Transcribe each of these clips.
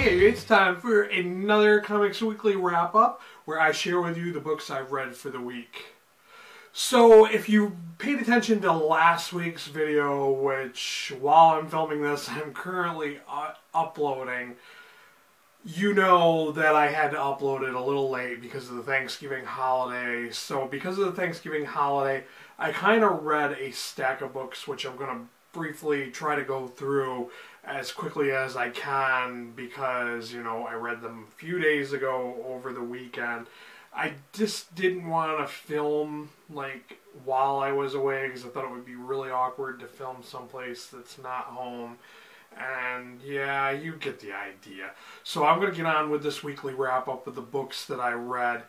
Hey, it's time for another Comics Weekly wrap-up where I share with you the books I've read for the week. So, if you paid attention to last week's video, which while I'm filming this I'm currently uploading, you know that I had to upload it a little late because of the Thanksgiving holiday. So because of the Thanksgiving holiday, I kind of read a stack of books which I'm going to briefly try to go through as quickly as I can because, you know, I read them a few days ago over the weekend. I just didn't want to film like while I was away because I thought it would be really awkward to film someplace that's not home. And yeah, you get the idea. So I'm going to get on with this weekly wrap-up of the books that I read.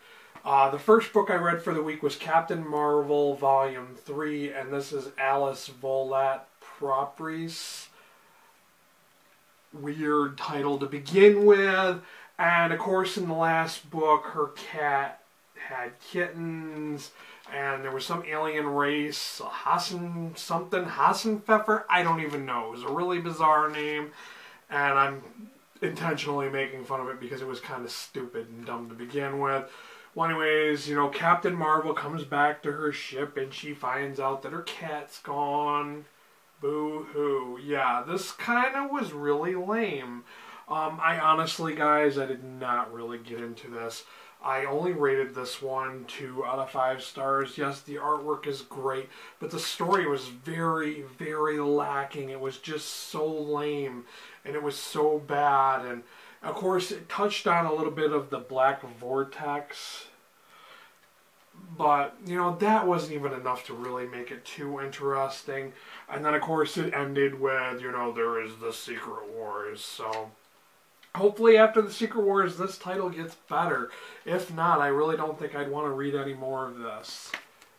The first book I read for the week was Captain Marvel Volume 3, and this is Alice Volat Propris. Weird title to begin with. And of course in the last book her cat had kittens and there was some alien race, Hassan something, Hassan Pfeffer, I don't even know. It was a really bizarre name and I'm intentionally making fun of it because it was kind of stupid and dumb to begin with. Well, anyways, you know, Captain Marvel comes back to her ship and she finds out that her cat's gone. Boo-hoo. Yeah, this kind of was really lame. I honestly, guys, I did not really get into this. I only rated this one 2 out of 5 stars. Yes, the artwork is great, but the story was very, very lacking. It was just so lame, and it was so bad. And, of course, it touched on a little bit of the Black Vortex. But, you know, that wasn't even enough to really make it too interesting. And then, of course, it ended with, you know, there is the Secret Wars. So, hopefully after the Secret Wars, this title gets better. If not, I really don't think I'd want to read any more of this.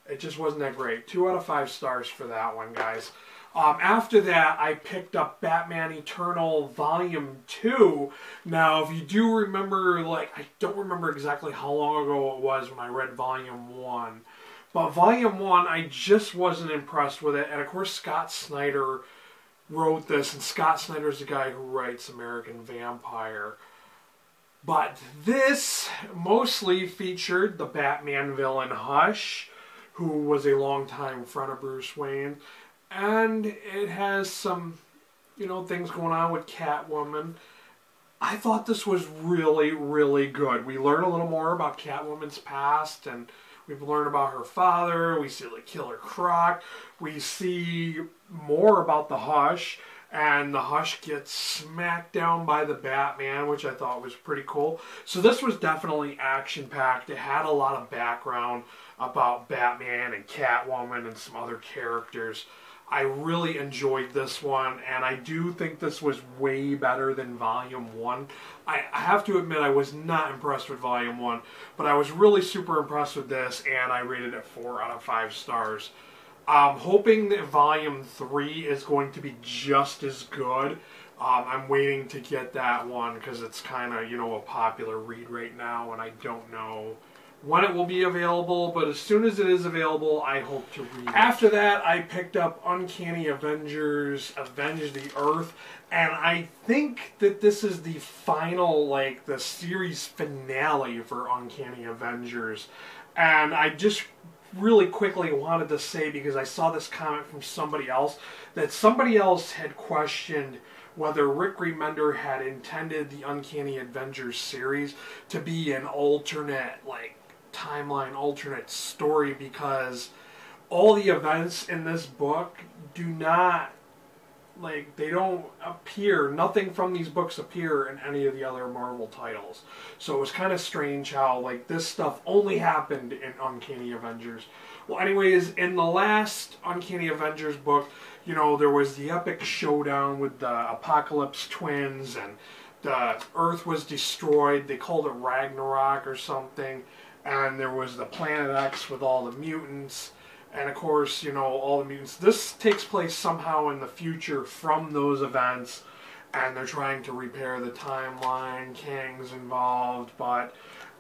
It just wasn't that great. 2 out of 5 stars for that one, guys. After that, I picked up Batman Eternal Volume 2. Now, if you do remember, like, I don't remember exactly how long ago it was when I read Volume 1. But Volume 1, I just wasn't impressed with it. And, of course, Scott Snyder wrote this. And Scott Snyder's the guy who writes American Vampire. But this mostly featured the Batman villain Hush, who was a longtime friend of Bruce Wayne. And it has some, you know, things going on with Catwoman. I thought this was really, really good. We learn a little more about Catwoman's past, and we learn about her father. We see the Killer Croc. We see more about the Hush, and the Hush gets smacked down by the Batman, which I thought was pretty cool. So this was definitely action-packed. It had a lot of background about Batman and Catwoman and some other characters. I really enjoyed this one, and I do think this was way better than Volume 1. I have to admit I was not impressed with Volume 1, but I was really super impressed with this, and I rated it 4 out of 5 stars. I'm hoping that Volume 3 is going to be just as good. I'm waiting to get that one because it's kind of, you know, a popular read right now, and I don't know when it will be available, but as soon as it is available, I hope to read it. After that, I picked up Uncanny Avengers, Avenge the Earth, and I think that this is the final, like, the series finale for Uncanny Avengers. And I just really quickly wanted to say, because I saw this comment from somebody else, that somebody else had questioned whether Rick Remender had intended the Uncanny Avengers series to be an alternate, like, timeline, alternate story, because all the events in this book do not, like, they don't appear, nothing from these books appear in any of the other Marvel titles. So it was kind of strange how, like, this stuff only happened in Uncanny Avengers. Well, anyways, in the last Uncanny Avengers book, you know, there was the epic showdown with the Apocalypse twins, and the Earth was destroyed. They called it Ragnarok or something. And there was the Planet X with all the mutants. And of course, you know, all the mutants. This takes place somehow in the future from those events. And they're trying to repair the timeline. Kang's involved. But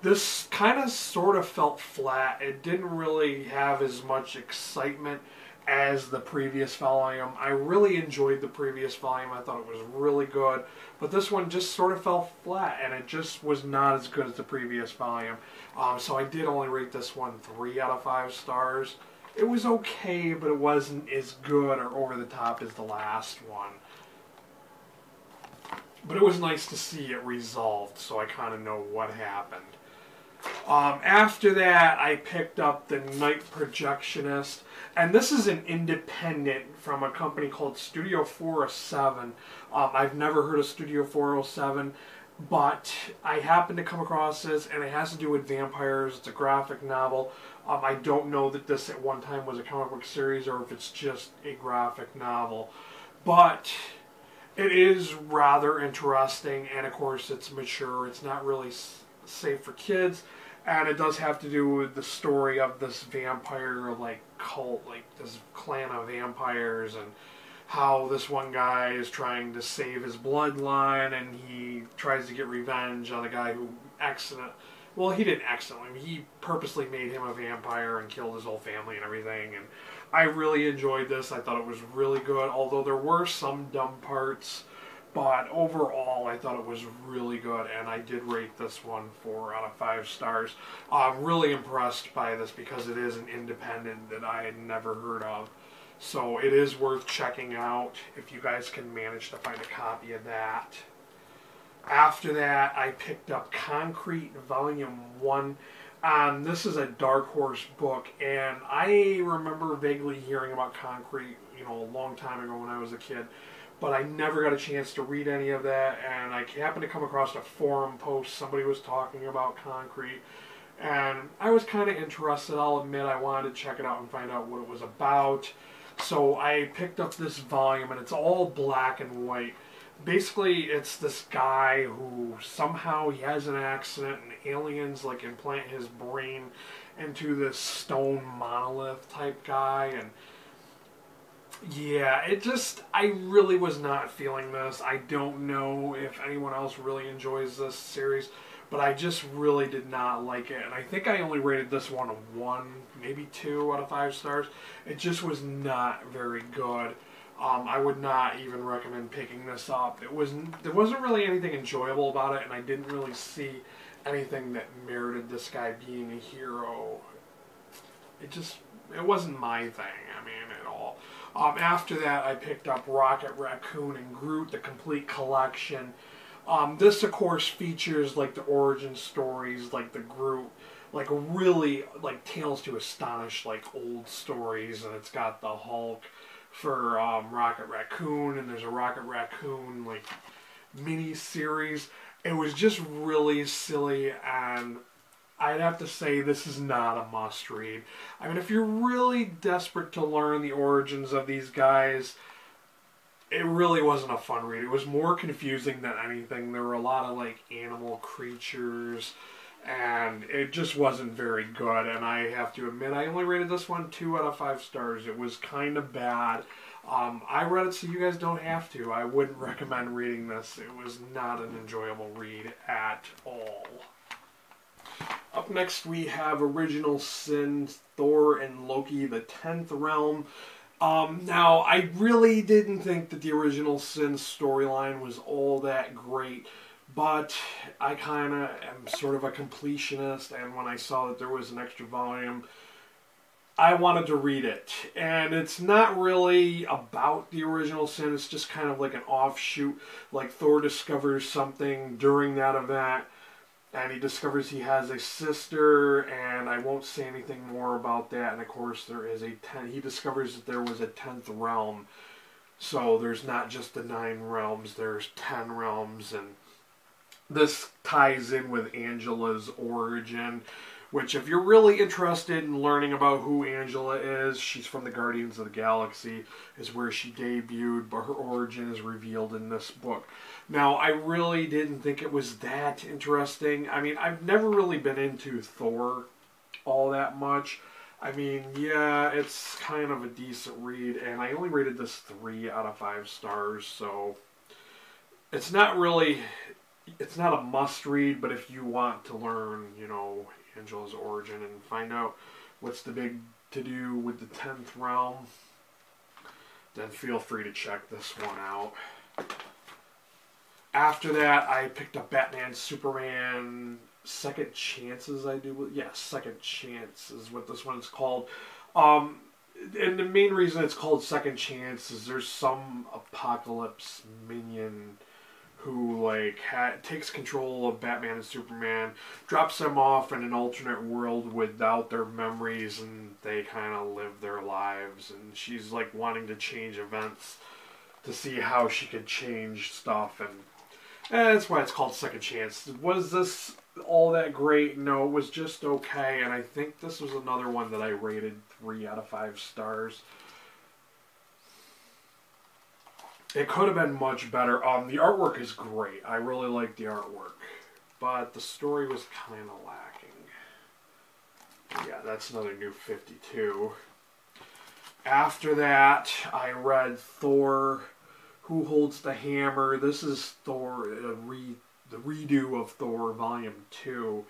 this kind of sort of felt flat. It didn't really have as much excitement as the previous volume. I really enjoyed the previous volume. I thought it was really good. But this one just sort of fell flat, and it just was not as good as the previous volume. So I did only rate this one 3 out of 5 stars. It was okay, but it wasn't as good or over the top as the last one. But it was nice to see it resolved, so I kind of know what happened. After that, I picked up The Night Projectionist, and this is an independent from a company called Studio 407. I've never heard of Studio 407, but I happened to come across this, and it has to do with vampires. It's a graphic novel. I don't know that this at one time was a comic book series or if it's just a graphic novel, but it is rather interesting, and of course it's mature. It's not really safe for kids, and it does have to do with the story of this vampire like cult, like this clan of vampires, and how this one guy is trying to save his bloodline, and he tries to get revenge on the guy who he didn't accidentally, he purposely made him a vampire and killed his whole family and everything. And I really enjoyed this. I thought it was really good, although there were some dumb parts. But overall, I thought it was really good, and I did rate this one 4 out of 5 stars. I'm really impressed by this because it is an independent that I had never heard of. So it is worth checking out if you guys can manage to find a copy of that. After that, I picked up Concrete Volume 1. This is a Dark Horse book, and I remember vaguely hearing about Concrete, a long time ago when I was a kid. But I never got a chance to read any of that, and I happened to come across a forum post. Somebody was talking about Concrete, and I was kind of interested. I'll admit I wanted to check it out and find out what it was about. So I picked up this volume, and it's all black and white. Basically, it's this guy who somehow he has an accident, and aliens like implant his brain into this stone monolith type guy, and yeah, I really was not feeling this. I don't know if anyone else really enjoys this series, but I just really did not like it. And I think I only rated this one a 1, maybe 2 out of 5 stars. It just was not very good. I would not even recommend picking this up. There wasn't really anything enjoyable about it, and I didn't really see anything that merited this guy being a hero. It wasn't my thing, at all. After that, I picked up Rocket Raccoon and Groot, the complete collection. This, of course, features like the origin stories, like the Groot, like really like Tales to Astonish, like old stories, and it's got the Hulk for Rocket Raccoon, and there's a Rocket Raccoon like mini series. It was just really silly, and I'd have to say this is not a must-read. If you're really desperate to learn the origins of these guys, it really wasn't a fun read. It was more confusing than anything. There were a lot of like animal creatures, and it just wasn't very good. And I have to admit, I only rated this one 2 out of 5 stars. It was kind of bad. I read it so you guys don't have to. I wouldn't recommend reading this. It was not an enjoyable read at all. Up next we have Original Sin, Thor and Loki, the 10th Realm. Now, I really didn't think that the Original Sin storyline was all that great, but I kind of am sort of a completionist, and when I saw that there was an extra volume, I wanted to read it. And it's not really about the Original Sin, it's just kind of like an offshoot, like Thor discovers something during that event, and he discovers he has a sister, and I won't say anything more about that. And of course, he discovers that there was a 10th realm. So there's not just the 9 realms, there's 10 realms. And this ties in with Angela's origin, which if you're really interested in learning about who Angela is, she's from the Guardians of the Galaxy, is where she debuted, but her origin is revealed in this book. Now, I really didn't think it was that interesting. I've never really been into Thor all that much. Yeah, it's kind of a decent read, and I only rated this 3 out of 5 stars, so it's not a must-read, but if you want to learn, Angela's origin and find out what's the big to-do with the 10th realm, then feel free to check this one out. After that, I picked up Batman, Superman, Second Chances, I do. Yeah, Second Chance is what this one's called. And the main reason it's called Second Chance is there's some apocalypse minion who, like, takes control of Batman and Superman, drops them off in an alternate world without their memories, and they kind of live their lives. And she's, like, wanting to change events to see how she could change stuff, and that's why it's called Second Chance. Was this all that great? No, it was just okay, and I think this was another one that I rated 3 out of 5 stars. It could have been much better. The artwork is great. I really like the artwork, but the story was kind of lacking. Yeah, that's another New 52. After that, I read Thor, Who Holds the Hammer. This is Thor, the redo of Thor Volume 2.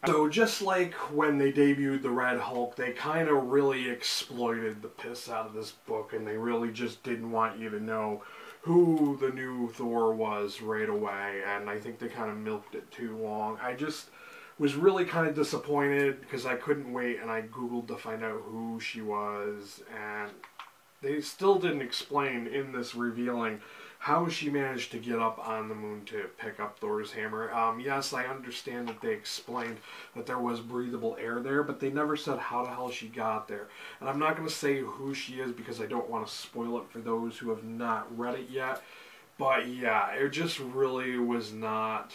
So just like when they debuted the Red Hulk, they kind of really exploited the piss out of this book, and they really just didn't want you to know who the new Thor was right away, and I think they kind of milked it too long. I just was really kind of disappointed because I couldn't wait, and I Googled to find out who she was, and they still didn't explain in this revealing how she managed to get up on the moon to pick up Thor's hammer. Yes, I understand that they explained that there was breathable air there, but they never said how the hell she got there. And I'm not going to say who she is because I don't want to spoil it for those who have not read it yet. But yeah, it just really was not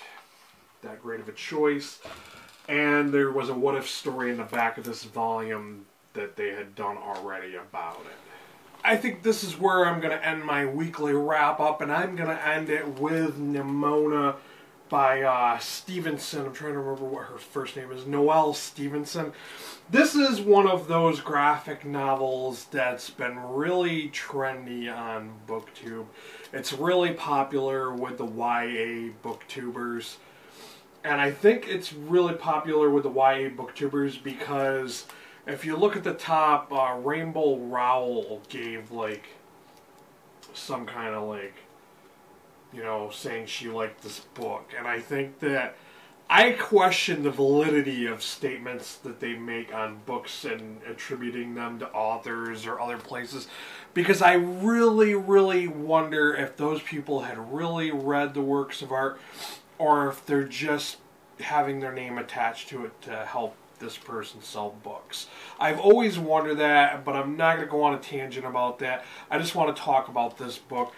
that great of a choice. And there was a what-if story in the back of this volume that they had done already about it. I think this is where I'm going to end my weekly wrap-up, and I'm going to end it with Nimona by Stevenson. I'm trying to remember what her first name is. Noelle Stevenson. This is one of those graphic novels that's been really trendy on BookTube. It's really popular with the YA booktubers. And I think it's really popular with the YA booktubers because if you look at the top, Rainbow Rowell gave, like, some kind of, like, you know, saying she liked this book. And I think that I question the validity of statements that they make on books and attributing them to authors or other places, because I really, really wonder if those people had really read the works of art or if they're just having their name attached to it to help this person sell books. I've always wondered that, but I'm not going to go on a tangent about that. I just want to talk about this book.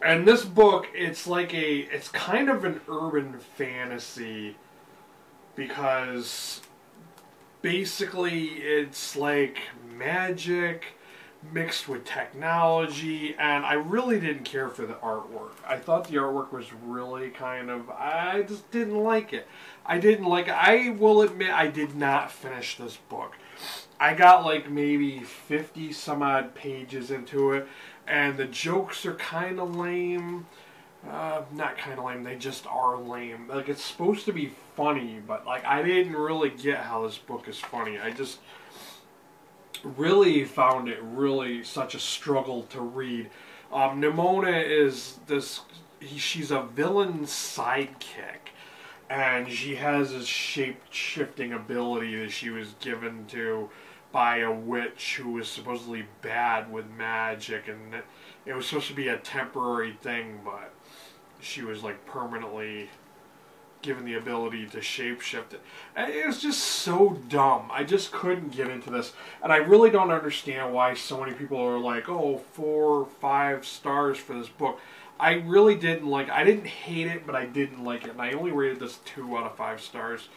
And this book, it's kind of an urban fantasy because basically it's like magic mixed with technology, and I really didn't care for the artwork. I thought the artwork was really I just didn't like it. I will admit I did not finish this book. I got like maybe 50 some odd pages into it, and the jokes are kind of lame. Not kind of lame, they just are lame. Like, it's supposed to be funny, but like I didn't really get how this book is funny. I just really found it really such a struggle to read. Nimona is she's a villain sidekick, and she has this shape-shifting ability that she was given to by a witch who was supposedly bad with magic, and it was supposed to be a temporary thing, but she was like permanently given the ability to shapeshift it. And it was just so dumb. I just couldn't get into this. And I really don't understand why so many people are like, oh, 4 or 5 stars for this book. I really didn't like it. I didn't hate it, but I didn't like it. And I only rated this 2 out of 5 stars.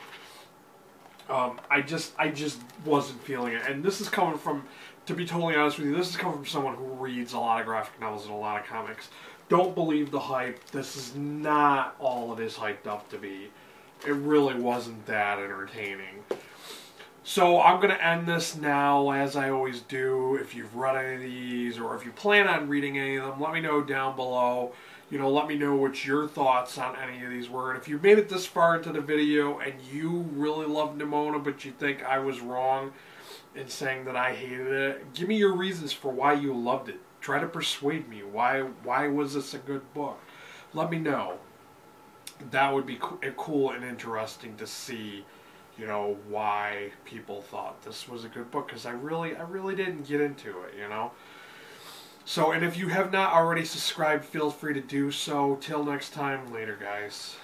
I just wasn't feeling it. And this is coming from, to be totally honest with you, this is coming from someone who reads a lot of graphic novels and a lot of comics. Don't believe the hype. This is not all it is hyped up to be. It really wasn't that entertaining. So I'm going to end this now, as I always do. If you've read any of these, or if you plan on reading any of them, let me know down below. You know, let me know what your thoughts on any of these were. And if you've made it this far into the video and you really love Nimona, but you think I was wrong in saying that I hated it, give me your reasons for why you loved it. Try to persuade me. Why was this a good book? Let me know. That would be cool and interesting to see, you know, why people thought this was a good book, because I really didn't get into it, you know. So, and if you have not already subscribed, feel free to do so. Till next time, later, guys.